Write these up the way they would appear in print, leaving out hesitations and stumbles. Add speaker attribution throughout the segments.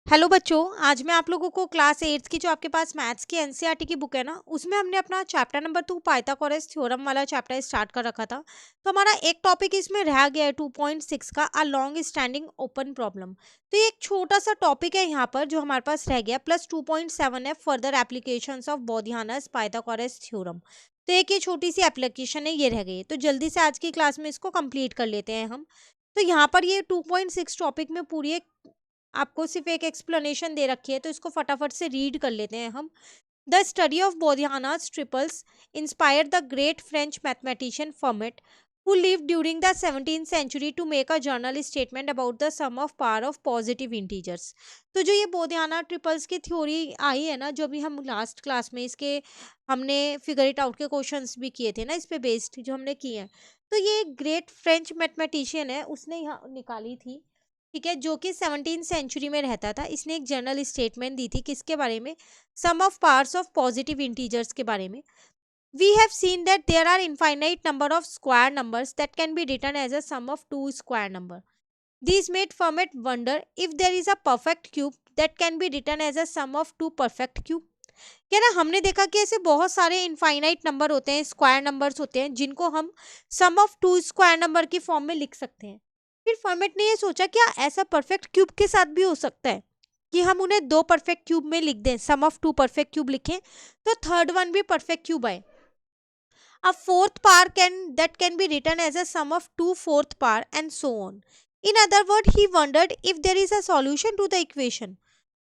Speaker 1: Hello बच्चों, आज मैं आप लोगों को क्लास 8th की जो आपके पास मैथ्स की एनसीईआरटी की बुक है ना, उसमें हमने अपना चैप्टर नंबर 2 पाइथागोरस थ्योरम वाला चैप्टर स्टार्ट कर रखा था। तो हमारा एक टॉपिक इसमें रह गया है 2.6 का, a long standing open problem. तो ये एक छोटा सा टॉपिक है यहाँ पर जो हमारे पास रह गया, प्लस 2.7 है further applications of Baudhayana's Pythagoras theorem. तो एक ये छोटी सी एप्लीकेशन है, ये रह गई है। तो जल्दी से आज की क्लास में इसको कंप्लीट कर लेते हैं हम। तो यहाँ पर ये 2.6 टॉपिक में पूरी एक आपको सिर्फ एक एक्सप्लेनेशन दे रखी है, तो इसको फटाफट से रीड कर लेते हैं हम। The study of Baudhayana's triples inspired the great French mathematician Fermat who lived during the 17th century to make a journal statement about the sum of power of positive integers। तो जो ये बोधियाना ट्रिपल्स की theory आई है ना, जो भी हम last class में इसके हमने फिगर इट आउट के क्वेश्चंस भी किए थे ना, इस पे बेस्ड जो हमने किए हैं। तो ये ग्रेट फ्रेंच मैथमेटिशियन है, उसने यहाँ निकाली थी, ठीक है, जो कि 17th सेंचुरी में रहता था। इसने एक जर्नल स्टेटमेंट दी थी, किसके बारे में? Sum of powers of positive integers के बारे में। We have seen that there are infinite number of square numbers that can be written as a sum of two square number. These made Fermat wonder if there is a perfect cube that can be written as a sum of two perfect cube. क्या ना, हमने देखा कि ऐसे बहुत सारे infinite number होते हैं, स्क्वायर नंबर्स होते हैं, जिनको हम सम ऑफ टू स्क्वायर नंबर की फॉर्म में लिख सकते हैं। फिर फॉर्मेट ने ये सोचा क्या ऐसा परफेक्ट क्यूब के साथ भी हो सकता है कि हम उन्हें दो परफेक्ट क्यूब में लिख दें, सम ऑफ टू परफेक्ट क्यूब लिखें, तो थर्ड वन भी परफेक्ट क्यूब आए। A fourth power can be written as a sum of two fourth power and so on. In other words, he wondered if there is a solution to the equation.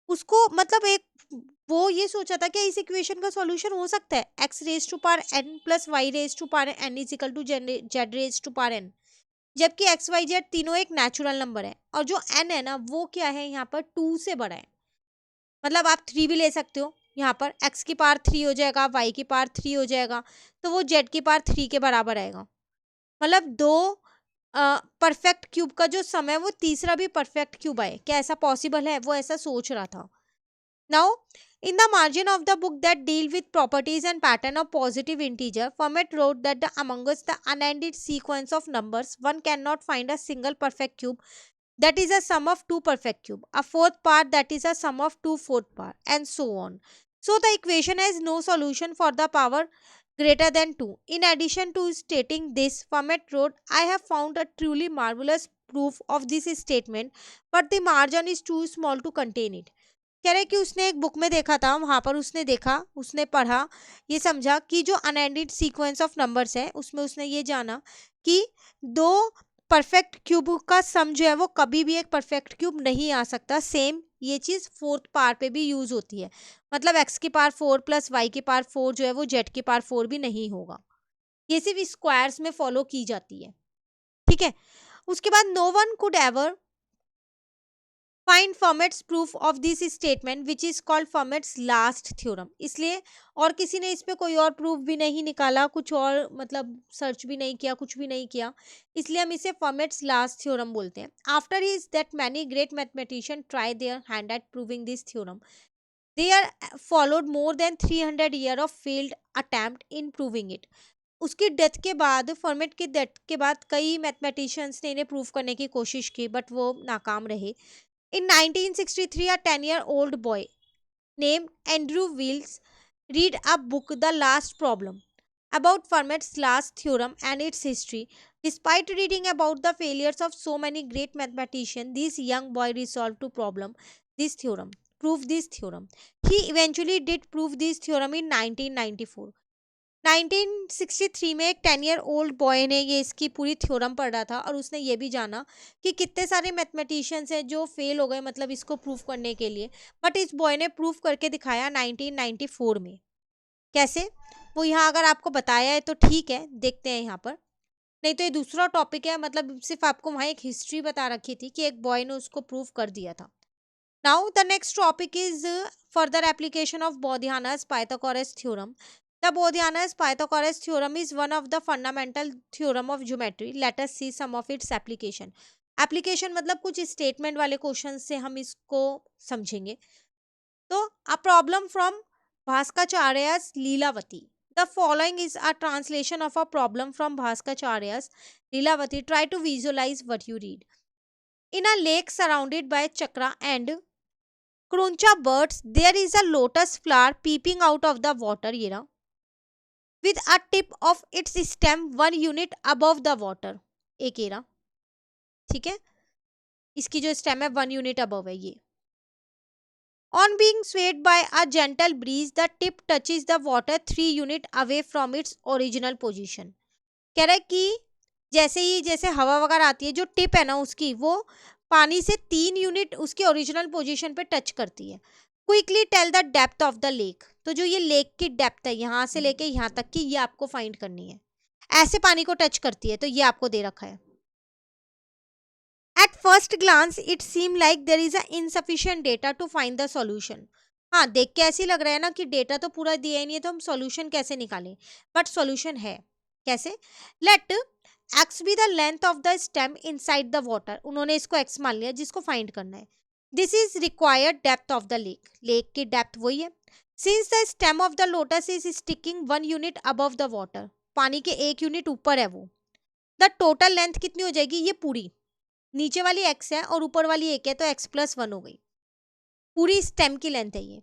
Speaker 1: उसको मतलब एक वो ये सोचा था कि इस इक्वेशन का सॉल्यूशन हो सकता है, x raise to power n plus Y raise to power n is equal to Z raise to power n। जबकि एक्स वाई जेड तीनों एक नेचुरल नंबर है, और जो n है ना, वो क्या है यहाँ पर 2 से बड़ा है। मतलब आप 3 भी ले सकते हो, यहाँ पर x की पावर 3 हो जाएगा, y की पावर 3 हो जाएगा, तो वो z की पावर 3 के बराबर आएगा। मतलब दो परफेक्ट क्यूब का जो सम है वो तीसरा भी परफेक्ट क्यूब आए, क्या ऐसा पॉसिबल है? वो ऐसा सोच रहा था। Now in the margin of the book that deal with properties and pattern of positive integer, Fermat wrote that amongst the unending sequence of numbers, one cannot find a single perfect cube that is a sum of two perfect cube, a fourth part that is a sum of two fourth part, and so on. So the equation has no solution for the power greater than 2. In addition to stating this, Fermat wrote, I have found a truly marvelous proof of this statement, but the margin is too small to contain it. कह रहे कि उसने एक book में देखा था, वहां पर उसने देखा, उसने पढ़ा, ये समझा कि जो अनएंडेड सीक्वेंस ऑफ नंबर्स है उसमें उसने ये जाना कि दो परफेक्ट क्यूब का सम जो है वो कभी भी एक परफेक्ट क्यूब नहीं आ सकता। सेम ये चीज फोर्थ पावर पे भी यूज होती है, मतलब एक्स की पावर 4 प्लस वाई की पावर 4 जो है वो जेड की पावर 4 भी नहीं होगा। ये सिर्फ स्क्वायर्स में फॉलो की जाती है, ठीक है। उसके बाद no one could ever find Fermat's proof of this statement which is called Fermat's last theorem. इसलिए और किसी ने इस पे कोई और प्रूफ भी नहीं निकाला, कुछ और मतलब सर्च भी नहीं किया, कुछ भी नहीं किया, इसलिए हम इसे फॉर्मेट्स लास्ट थ्योरम बोलते हैं। After is that many great mathematician try their hand at proving this theorem, they are followed more than 300 year of failed attempt in proving it. उसकी डेथ के बाद, फॉर्मेट की डेथ के बाद कई mathematicians ने इन्हें प्रूव करने की कोशिश की, बट वो नाकाम रहे। In 1963, a 10-year-old boy named Andrew Wiles read a book, The Last Problem, about Fermat's last theorem and its history. Despite reading about the failures of so many great mathematicians, this young boy resolved to prove this theorem. He eventually did prove this theorem in 1994. 1963 में एक 10-year-old boy ने ये इसकी पूरी theorem पढ़ा था, और उसने ये भी जाना कि कितने सारे मैथमेटिशियंस हैं जो फेल हो गए, मतलब इसको प्रूव करने के लिए, बट इस बॉय ने प्रूव करके दिखाया 1994 में। कैसे? वो यहाँ अगर आपको बताया है तो ठीक है, देखते हैं यहाँ पर, नहीं तो ये दूसरा टॉपिक है, मतलब सिर्फ आपको वहाँ एक हिस्ट्री बता रखी थी कि एक बॉय ने उसको प्रूव कर दिया था। Now the next topic is further application of Bodhiana's Pythagoras theorem. The Bodhiana's Pythagoras theorem is one of the fundamental theorem of geometry. Let us see some of its application. Application मतलब कुछ statement वाले question से हम इसको समझेंगे। तो a problem from Bhaskaracharya's Lilavati. The following is a translation of a problem from Bhaskacharya's Leelavati. Try to visualize what you read. In a lake surrounded by chakra and krauncha birds there is a lotus flower peeping out of the water, ये रहा, with a tip of its stem 1 unit above the water, एक ये रहा, ठीक है, इसकी जो stem है 1 यूनिट अबव है ये। On being swayed by a gentle breeze, the tip touches the water 3 unit away from its original position. कह रहा है कि जैसे हवा वगैरह आती है, जो टिप है ना उसकी, वो पानी से 3 यूनिट उसकी ओरिजिनल पोजीशन पे टच करती है। Quickly tell the depth of the lake, तो जो ये लेक की डेप्थ है यहाँ से लेके यहाँ तक की, ये आपको फाइंड करनी है। ऐसे पानी को टच करती है, तो ये आपको दे रखा है। At first glance, it seemed like there is a insufficient data to find the solution. हाँ, देख के ऐसे लग रहा है ना कि डेटा तो पूरा दिया ही नहीं है, तो हम सॉल्यूशन कैसे निकालें, बट सॉल्यूशन है। कैसे? Let X be the length of the stem inside the water, उन्होंने इसको एक्स मान लिया जिसको फाइंड करना है। This is required depth of the lake, lake की डेप्थ वही है। Since the stem of the lotus is sticking 1 unit above the water, पानी के 1 यूनिट ऊपर है वो, द टोटल लेंथ कितनी हो जाएगी, ये पूरी नीचे वाली x है और ऊपर वाली 1 है, तो x+1 हो गई, पूरी स्टेम की लेंथ है ये।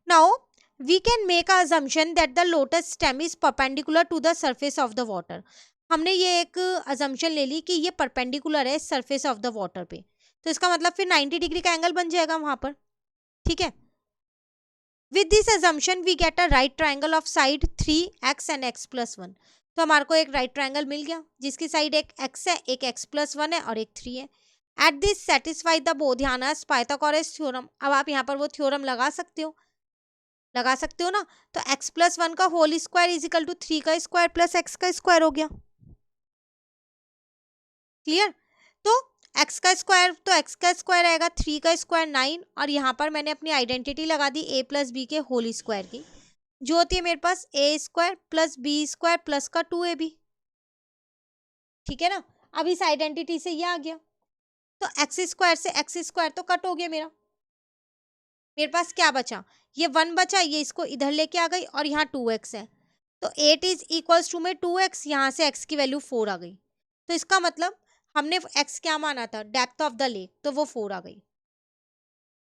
Speaker 1: Now we can make a assumption that the lotus stem is perpendicular to the surface of the water. हमने ये एक अजम्पशन ले ली कि ये परपेंडिकुलर है सरफेस ऑफ द वाटर पे, तो इसका मतलब फिर 90 डिग्री का एंगल बन जाएगा वहां पर, ठीक है। With this assumption we get a right triangle of side 3x and x+1, तो हमारे को एक राइट ट्राइंगल मिल गया जिसकी साइड एक x है, एक x+1 है और एक 3 है। At this satisfy the Baudhayana's Pythagoras theorem, अब आप यहाँ पर वो थ्योरम लगा सकते हो ना, तो x+1 का whole square is equal to 3 का स्क्वायर प्लस x का स्क्वायर हो गया। क्लियर? तो x का स्क्वायर, तो x का स्क्वायर आएगा 3 का स्क्वायर 9, और यहाँ पर मैंने अपनी आइडेंटिटी लगा दी a+b के होल स्क्वायर की, जो होती है मेरे पास a square plus B square plus का 2ab, ठीक है ना। अब इस आइडेंटिटी से ये आ गया, तो एक्स स्क्वायर से एक्स स्क्वायर तो कट हो गया मेरे पास क्या बचा, ये 1 बचा, ये इसको इधर लेके आ गई और यहाँ 2x है, तो 8 इज इक्वल्स टू में 2x, यहाँ से x की वैल्यू 4 आ गई, तो इसका मतलब हमने x क्या माना था, डेप्थ ऑफ द लेक, तो वो 4 आ गई।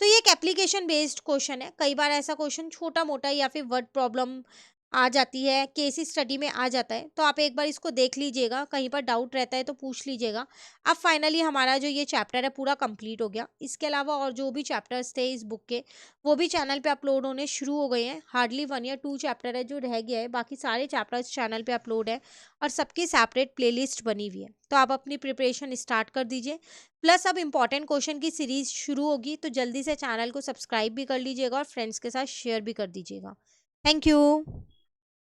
Speaker 1: तो ये एक एप्लीकेशन बेस्ड क्वेश्चन है, कई बार ऐसा क्वेश्चन छोटा मोटा या फिर वर्ड प्रॉब्लम आ जाती है, केस स्टडी में आ जाता है, तो आप एक बार इसको देख लीजिएगा, कहीं पर डाउट रहता है तो पूछ लीजिएगा। अब फाइनली हमारा जो ये चैप्टर है पूरा कंप्लीट हो गया। इसके अलावा और जो भी चैप्टर्स थे इस बुक के, वो भी चैनल पे अपलोड होने शुरू हो गए हैं। हार्डली 1 या 2 चैप्टर है जो रह गया है, बाकी सारे चैप्टर्स चैनल पे अपलोड है और सबकी सेपरेट प्लेलिस्ट बनी हुई है, तो आप अपनी प्रिपरेशन स्टार्ट कर दीजिए। प्लस अब इंपॉर्टेंट क्वेश्चन की सीरीज शुरू होगी, तो जल्दी से चैनल को सब्सक्राइब भी कर लीजिएगा और फ्रेंड्स के साथ शेयर भी कर दीजिएगा। Thank you.